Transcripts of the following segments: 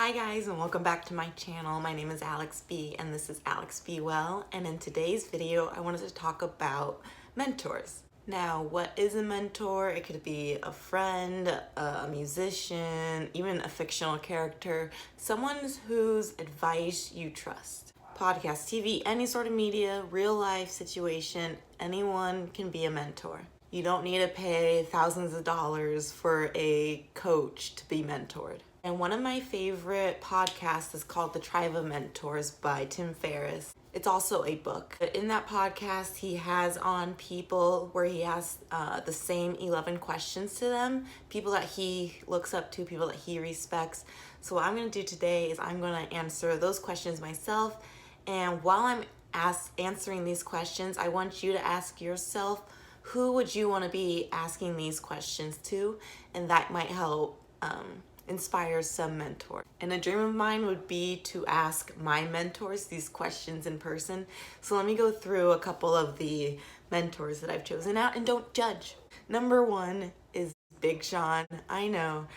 Hi guys, and welcome back to my channel. My name is Alex B and this is alexbewell, and in today's video I wanted to talk about mentors. Now, what is a mentor? It could be a friend, a musician, even a fictional character, someone whose advice you trust. Podcast, TV, any sort of media, real life situation, anyone can be a mentor. You don't need to pay thousands of dollars for a coach to be mentored. And one of my favorite podcasts is called The Tribe of Mentors by Tim Ferriss. It's also a book. In that podcast, he has on people where he asks the same 11 questions to them, people that he looks up to, people that he respects. So what I'm gonna do today is I'm gonna answer those questions myself. And while I'm answering these questions, I want you to ask yourself, who would you want to be asking these questions to? And that might help inspire some mentor. And a dream of mine would be to ask my mentors these questions in person. So let me go through a couple of the mentors that I've chosen out, and don't judge. Number one is Big Sean. I know,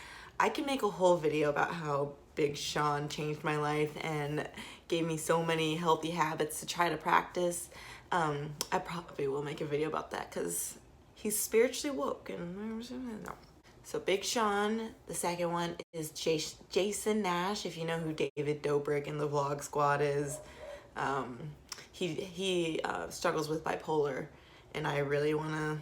I can make a whole video about how Big Sean changed my life and gave me so many healthy habits to try to practice. I probably will make a video about that because he's spiritually woke and no. So Big Sean. The second one is Jason Nash. If you know who David Dobrik in the Vlog Squad is, he struggles with bipolar, and I really want to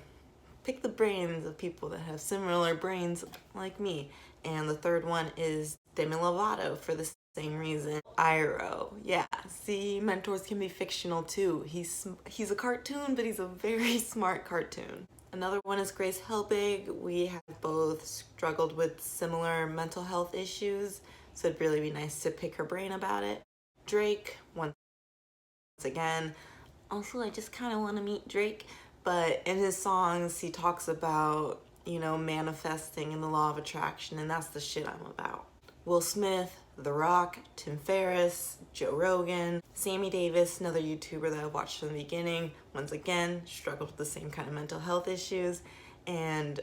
pick the brains of people that have similar brains like me. And the third one is Demi Lovato for the same reason. Iro, yeah. See, mentors can be fictional too. He's a cartoon, but he's a very smart cartoon. Another one is Grace Helbig. We have both struggled with similar mental health issues, so it'd really be nice to pick her brain about it. Drake, once again. Also, I just kind of want to meet Drake, but in his songs, he talks about, you know, manifesting and the law of attraction, and that's the shit I'm about. Will Smith, The Rock, Tim Ferriss, Joe Rogan, Sammy Davis, another YouTuber that I watched from the beginning, once again, struggled with the same kind of mental health issues, and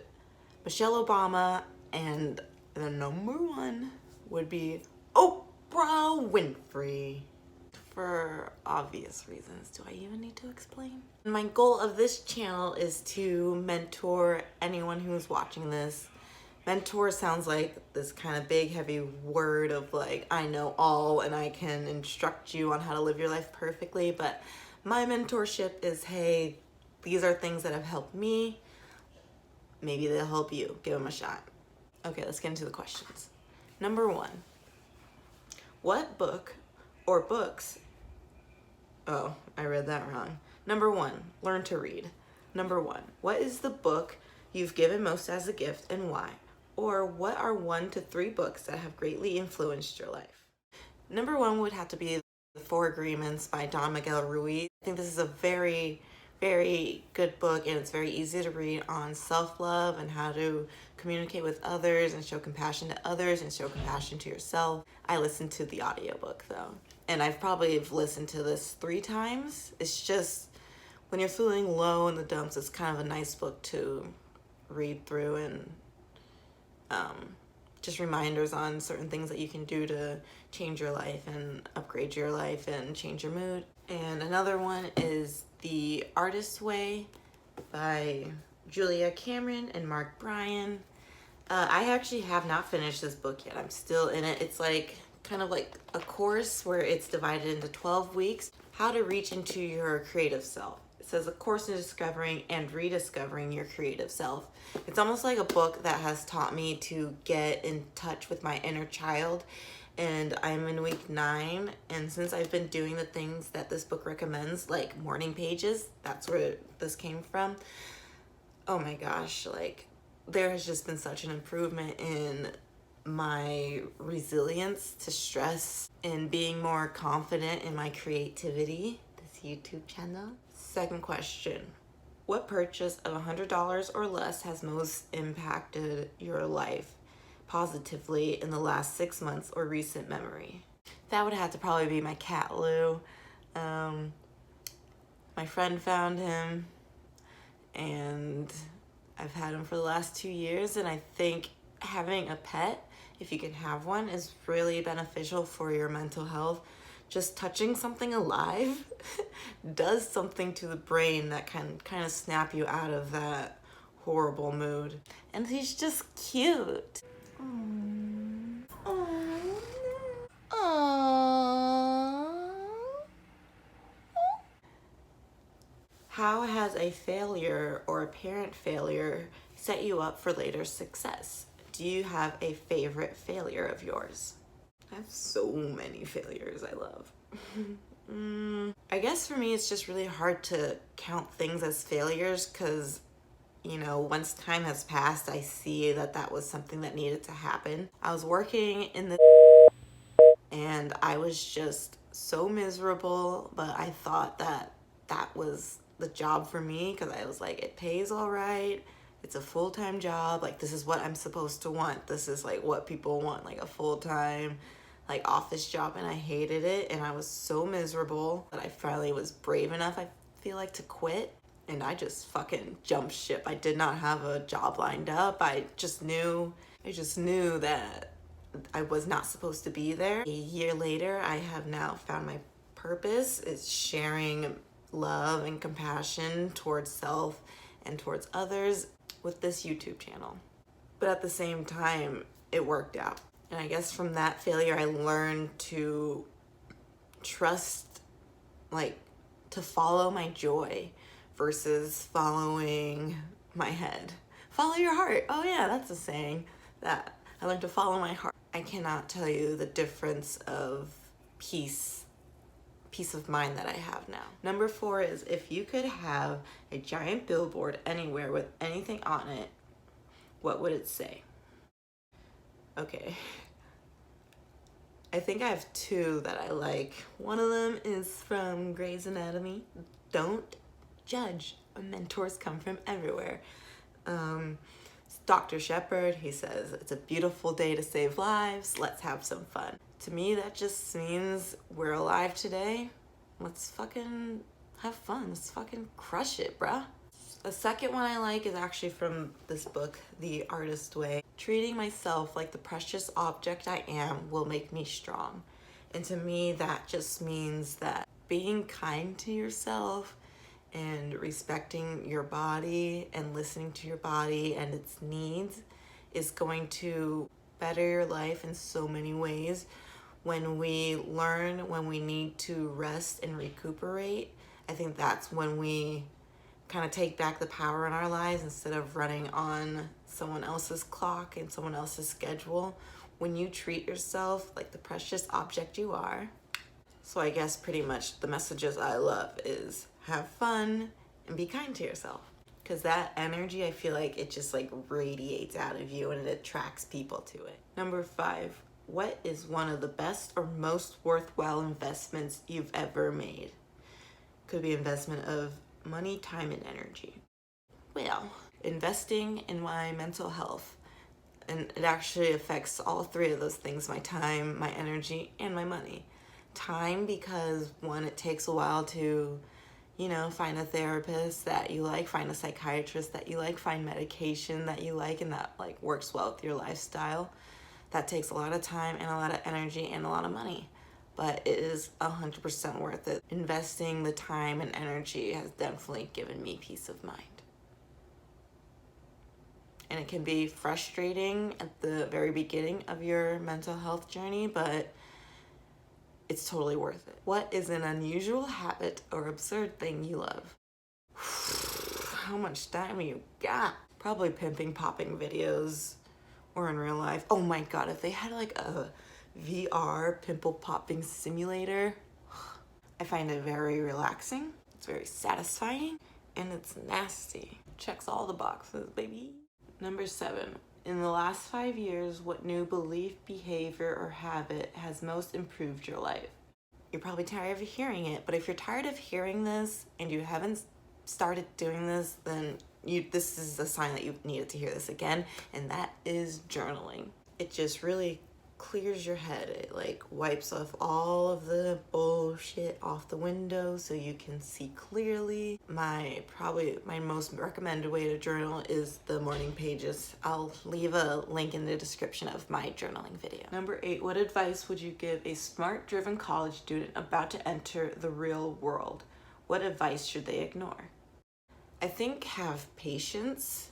Michelle Obama, and the number one would be Oprah Winfrey. For obvious reasons. Do I even need to explain? My goal of this channel is to mentor anyone who's watching this. Mentor sounds like this kind of big, heavy word of like, I know all and I can instruct you on how to live your life perfectly, but my mentorship is, hey, these are things that have helped me. Maybe they'll help you. Give them a shot. Okay, let's get into the questions. Number one, what book or books? Oh, I read that wrong. Number one, learn to read. Number one, what is the book you've given most as a gift and why? Or what are 1 to 3 books that have greatly influenced your life? Number one would have to be The Four Agreements by Don Miguel Ruiz. I think this is a very, very good book, and it's very easy to read on self-love and how to communicate with others and show compassion to others and show compassion to yourself. I listened to the audiobook though, and I've probably listened to this 3 times. It's just, when you're feeling low in the dumps, it's kind of a nice book to read through, and just reminders on certain things that you can do to change your life and upgrade your life and change your mood. And another one is The Artist's Way by Julia Cameron and Mark Bryan. I actually have not finished this book yet. I'm still in it. It's like kind of like a course where it's divided into 12 weeks. How to reach into your creative self. It says a course in discovering and rediscovering your creative self. It's almost like a book that has taught me to get in touch with my inner child. And I'm in week 9, and since I've been doing the things that this book recommends, like morning pages, that's where this came from. Oh my gosh, like there has just been such an improvement in my resilience to stress and being more confident in my creativity. This YouTube channel. Second question, what purchase of $100 or less has most impacted your life positively in the last 6 months or recent memory? That would have to probably be my cat Lou. My friend found him, and I've had him for the last 2 years, and I think having a pet if you can have one, is really beneficial for your mental health. Just touching something alive does something to the brain that can kind of snap you out of that horrible mood. And he's just cute. Aww. Aww. Aww. How has a failure or apparent failure set you up for later success? Do you have a favorite failure of yours? I have so many failures I love. I guess for me it's just really hard to count things as failures because, you know, once time has passed, I see that that was something that needed to happen. I was working in the and I was just so miserable, but I thought that that was the job for me because I was like, it pays all right. It's a full-time job. Like, this is what I'm supposed to want. This is like what people want, like a full-time like office job, and I hated it and I was so miserable that I finally was brave enough, I feel like, to quit, and I just fucking jumped ship. I did not have a job lined up. I just knew that I was not supposed to be there. A year later, I have now found my purpose. It's sharing love and compassion towards self and towards others with this YouTube channel. But at the same time, it worked out. And I guess from that failure, I learned to trust, like, to follow my joy versus following my head. Follow your heart. Oh yeah, that's a saying that I learned to follow my heart. I cannot tell you the difference of peace of mind that I have now. Number 4 is, if you could have a giant billboard anywhere with anything on it, what would it say? Okay. I think I have 2 that I like. One of them is from Grey's Anatomy. Don't judge. Mentors come from everywhere. Dr. Shepard, he says, it's a beautiful day to save lives. Let's have some fun. To me, that just means we're alive today. Let's fucking have fun. Let's fucking crush it, bruh. The second one I like is actually from this book, The Artist Way. Treating myself like the precious object I am will make me strong. And to me, that just means that being kind to yourself and respecting your body and listening to your body and its needs is going to better your life in so many ways. When we learn when we need to rest and recuperate, I think that's when we kind of take back the power in our lives instead of running on someone else's clock and someone else's schedule. When you treat yourself like the precious object you are. So I guess pretty much the messages I love is have fun and be kind to yourself, because that energy, I feel like it just like radiates out of you and it attracts people to it. Number 5, what is one of the best or most worthwhile investments you've ever made? Could be investment of money, time, and energy. Well, investing in my mental health, and it actually affects all 3 of those things: my time, my energy, and my money. Time, because one, it takes a while to, you know, find a therapist that you like, find a psychiatrist that you like, find medication that you like and that like works well with your lifestyle. That takes a lot of time and a lot of energy and a lot of money, but it is 100% worth it. Investing the time and energy has definitely given me peace of mind. And it can be frustrating at the very beginning of your mental health journey, but it's totally worth it. What is an unusual habit or absurd thing you love? How much time you got? Probably pimping popping videos, or in real life. Oh my god, if they had like a VR pimple popping simulator, I find it very relaxing. It's very satisfying, and it's nasty. Checks all the boxes, baby. Number 7. In the last 5 years, what new belief, behavior, or habit has most improved your life? You're probably tired of hearing it, but if you're tired of hearing this and you haven't started doing this, then this is a sign that you needed to hear this again, and that is journaling. It just really clears your head. It like wipes off all of the bullshit off the window so you can see clearly. Probably my most recommended way to journal is the morning pages. I'll leave a link in the description of my journaling video. Number 8, what advice would you give a smart, driven college student about to enter the real world? What advice should they ignore? I think have patience.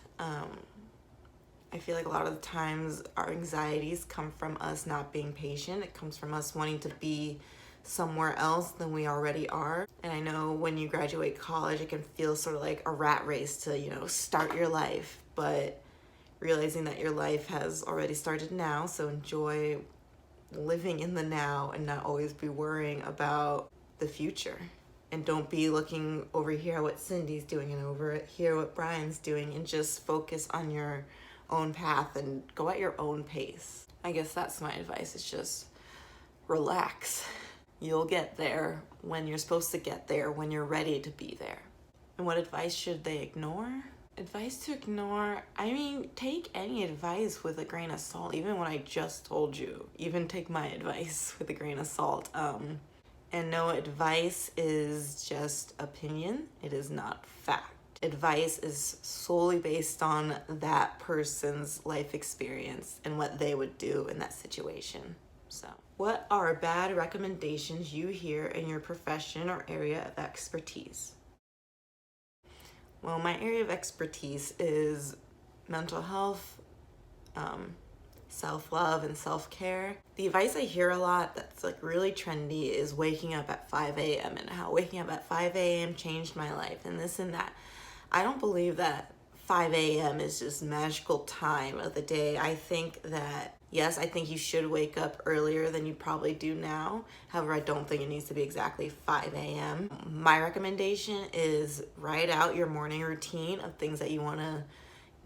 I feel like a lot of the times our anxieties come from us not being patient. It comes from us wanting to be somewhere else than we already are. And I know when you graduate college, it can feel sort of like a rat race to, start your life. But realizing that your life has already started now, so enjoy living in the now and not always be worrying about the future. And don't be looking over here what Cindy's doing and over here what Brian's doing, and just focus on your own path and go at your own pace. I guess that's my advice, is just relax. You'll get there when you're supposed to get there, when you're ready to be there. And what advice should they ignore? Advice to ignore, take any advice with a grain of salt. Even what I just told you, even take my advice with a grain of salt. And no, advice is just opinion. It is not fact. Advice is solely based on that person's life experience and what they would do in that situation. So, what are bad recommendations you hear in your profession or area of expertise? Well, my area of expertise is mental health, self-love, and self-care. The advice I hear a lot that's like really trendy is waking up at 5 a.m. and how waking up at 5 a.m. changed my life and this and that. I don't believe that 5 a.m. is just magical time of the day. I think that, yes, I think you should wake up earlier than you probably do now. However, I don't think it needs to be exactly 5 a.m. My recommendation is write out your morning routine of things that you want to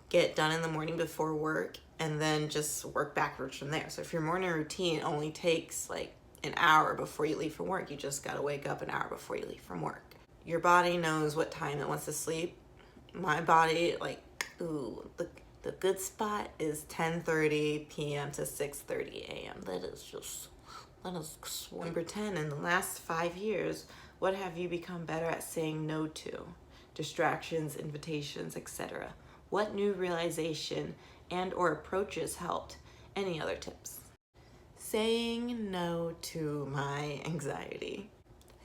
get done in the morning before work, and then just work backwards from there. So if your morning routine only takes like an hour before you leave from work, you just got to wake up an hour before you leave from work. Your body knows what time it wants to sleep. My body, the good spot is 10:30 p.m. to 6:30 a.m. That is sweet. Number 10, in the last 5 years, what have you become better at saying no to? Distractions, invitations, etc. What new realization and or approaches helped? Any other tips? Saying no to my anxiety.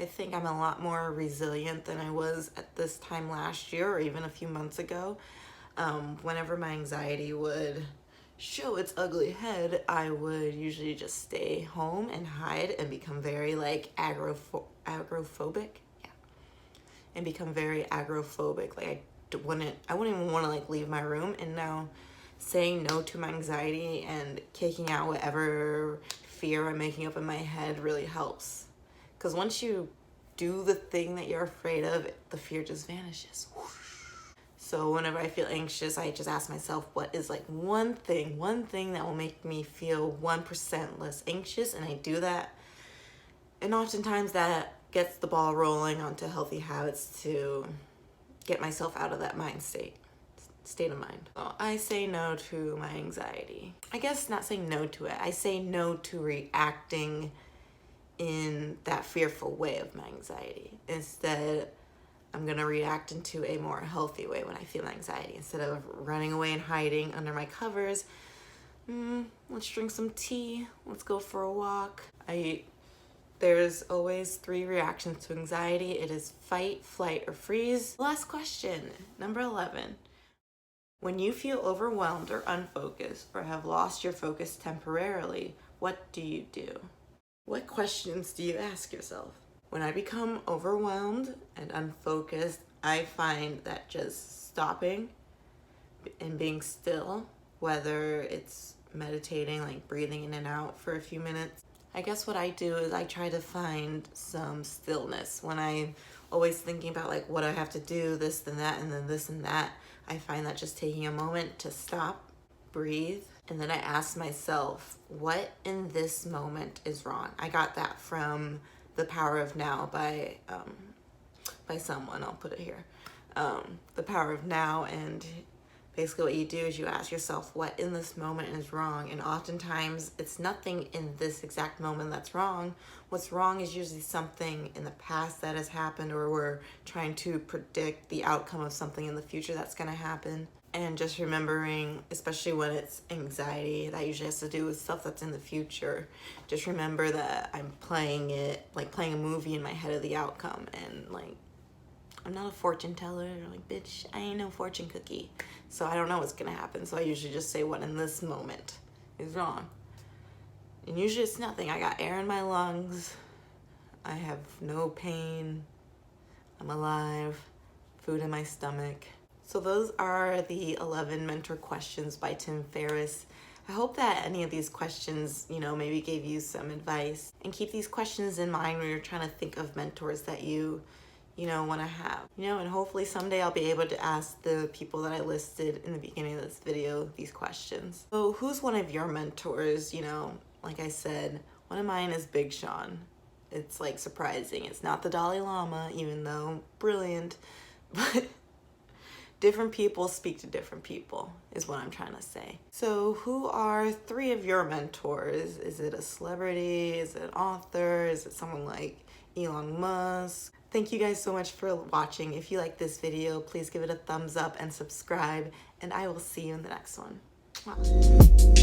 I think I'm a lot more resilient than I was at this time last year or even a few months ago. Whenever my anxiety would show its ugly head, I would usually just stay home and hide and become very agoraphobic. Yeah. And become very agoraphobic. Like I wouldn't even want to leave my room. And now saying no to my anxiety and kicking out whatever fear I'm making up in my head really helps. Because once you do the thing that you're afraid of, the fear just vanishes. So whenever I feel anxious, I just ask myself, what is one thing that will make me feel 1% less anxious? And I do that. And oftentimes that gets the ball rolling onto healthy habits to get myself out of that state of mind. So I say no to my anxiety. I guess not saying no to it. I say no to reacting in that fearful way of my anxiety. Instead, I'm gonna react into a more healthy way when I feel anxiety. Instead of running away and hiding under my covers, let's drink some tea, let's go for a walk. There's always 3 reactions to anxiety. It is fight, flight, or freeze. Last question, number 11. When you feel overwhelmed or unfocused or have lost your focus temporarily, what do you do? What questions do you ask yourself? When I become overwhelmed and unfocused, I find that just stopping and being still, whether it's meditating, breathing in and out for a few minutes, I guess what I do is I try to find some stillness. When I'm always thinking about what I have to do, this and that, and then this and that, I find that just taking a moment to stop, breathe, and then I ask myself, what in this moment is wrong? I got that from The Power of Now by someone, I'll put it here. The Power of Now, and Basically what you do is you ask yourself what in this moment is wrong, and oftentimes it's nothing in this exact moment that's wrong. What's wrong is usually something in the past that has happened, or we're trying to predict the outcome of something in the future that's going to happen. And just remembering, especially when it's anxiety, that usually has to do with stuff that's in the future. Just remember that I'm playing it, like playing a movie in my head of the outcome, and like, I'm not a fortune teller. Like, bitch, I ain't no fortune cookie. So I don't know what's gonna happen. So I usually just say what in this moment is wrong. And usually it's nothing. I got air in my lungs. I have no pain. I'm alive. Food in my stomach. So those are the 11 mentor questions by Tim Ferriss. I hope that any of these questions, maybe gave you some advice. And keep these questions in mind when you're trying to think of mentors that you want to have. And hopefully someday I'll be able to ask the people that I listed in the beginning of this video these questions. So who's one of your mentors? Like I said, one of mine is Big Sean. It's like surprising. It's not the Dalai Lama, even though brilliant, but different people speak to different people is what I'm trying to say. So who are 3 of your mentors? Is it a celebrity? Is it an author? Is it someone like Elon Musk? Thank you guys so much for watching. If you like this video, please give it a thumbs up and subscribe, and I will see you in the next one. Wow.